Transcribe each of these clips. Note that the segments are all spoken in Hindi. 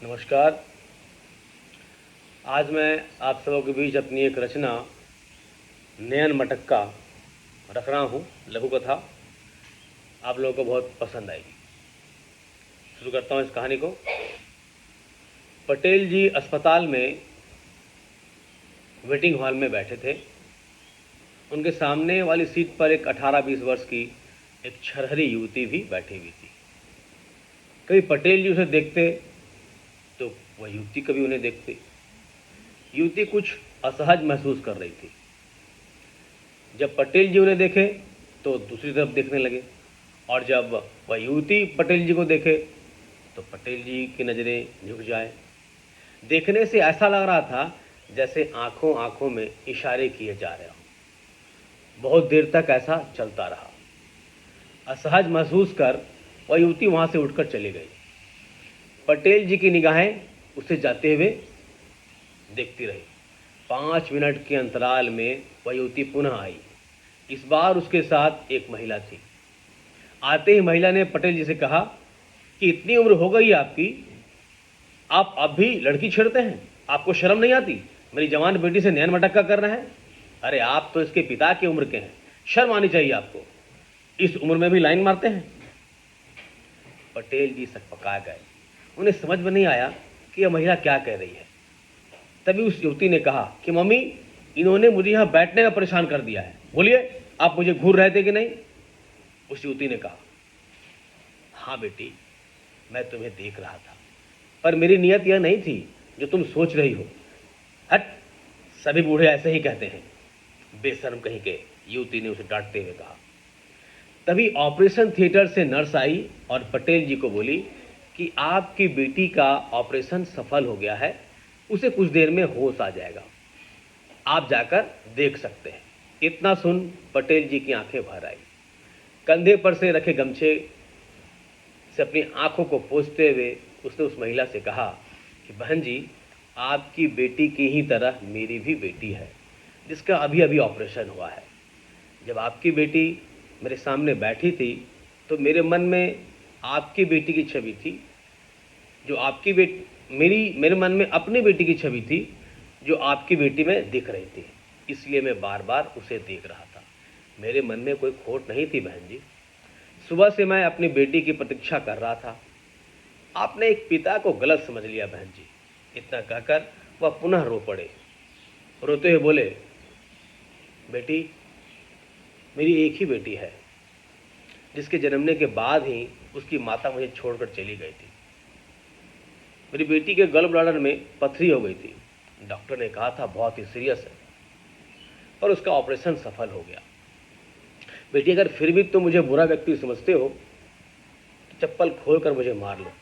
नमस्कार। आज मैं आप सबों के बीच अपनी एक रचना नयन मटक्का रख रहा हूँ। लघु कथा आप लोगों को बहुत पसंद आएगी। शुरू करता हूँ इस कहानी को। पटेल जी अस्पताल में वेटिंग हॉल में बैठे थे। उनके सामने वाली सीट पर एक 18-20 वर्ष की एक छरहरी युवती भी बैठी हुई थी। कभी पटेल जी उसे देखते तो वह युवती कभी उन्हें देखती। युवती कुछ असहज महसूस कर रही थी। जब पटेल जी उन्हें देखे तो दूसरी तरफ देखने लगे, और जब वह युवती पटेल जी को देखे तो पटेल जी की नज़रें झुक जाए। देखने से ऐसा लग रहा था जैसे आंखों आंखों में इशारे किए जा रहे हों। बहुत देर तक ऐसा चलता रहा। असहज महसूस कर वह युवती वहाँ से उठकर चली गई। पटेल जी की निगाहें उसे जाते हुए देखती रही। 5 मिनट के अंतराल में वह युवती पुनः आई। इस बार उसके साथ एक महिला थी। आते ही महिला ने पटेल जी से कहा कि इतनी उम्र हो गई आपकी, आप अब भी लड़की छेड़ते हैं? आपको शर्म नहीं आती? मेरी जवान बेटी से नैन मटक्का कर रहे हैं। अरे आप तो इसके पिता की उम्र के हैं, शर्म आनी चाहिए आपको। इस उम्र में भी लाइन मारते हैं। पटेल जी सकपका गए। उन्हें समझ में नहीं आया कि यह महिला क्या कह रही है। तभी उस युवती ने कहा कि मम्मी, इन्होंने मुझे यहाँ बैठने का परेशान कर दिया है। बोलिए, आप मुझे घूर रहे थे कि नहीं? उस युवती ने कहा, हाँ बेटी, मैं तुम्हें देख रहा था, पर मेरी नीयत यह नहीं थी जो तुम सोच रही हो। हट, सभी बूढ़े ऐसे ही कहते हैं। बेशर्म कहीं के, युवती ने उसे डांटते हुए कहा। तभी ऑपरेशन थिएटर से नर्स आई और पटेल जी को बोली कि आपकी बेटी का ऑपरेशन सफल हो गया है, उसे कुछ देर में होश आ जाएगा, आप जाकर देख सकते हैं। इतना सुन पटेल जी की आंखें भर आई। कंधे पर से रखे गमछे से अपनी आंखों को पोंछते हुए उसने उस महिला से कहा कि बहन जी, आपकी बेटी की ही तरह मेरी भी बेटी है, जिसका अभी अभी ऑपरेशन हुआ है। जब आपकी बेटी मेरे सामने बैठी थी तो मेरे मन में आपकी बेटी की छवि थी, जो आपकी बेटी मेरे मन में अपनी बेटी की छवि थी जो आपकी बेटी में दिख रही थी। इसलिए मैं बार बार उसे देख रहा था। मेरे मन में कोई खोट नहीं थी बहन जी। सुबह से मैं अपनी बेटी की प्रतीक्षा कर रहा था। आपने एक पिता को गलत समझ लिया बहन जी। इतना कहकर वह पुनः रो पड़े। रोते हुए बोले, बेटी, मेरी एक ही बेटी है, जिसके जन्मने के बाद ही उसकी माता मुझे छोड़कर चली गई थी। मेरी बेटी के गल ब्लैडर में पथरी हो गई थी। डॉक्टर ने कहा था बहुत ही सीरियस है, पर उसका ऑपरेशन सफल हो गया। बेटी, अगर फिर भी तुम मुझे बुरा व्यक्ति समझते हो तो चप्पल खोलकर मुझे मार लो।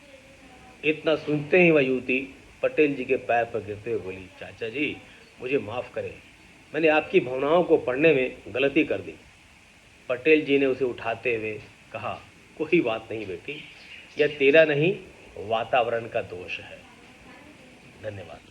इतना सुनते ही वह युवती पटेल जी के पैर पर गिरते हुए बोली, चाचा जी, मुझे माफ़ करें, मैंने आपकी भावनाओं को पढ़ने में गलती कर दी। पटेल जी ने उसे उठाते हुए कहा, कोई बात नहीं बेटी, यह तेरा नहीं, वातावरण का दोष है। धन्यवाद।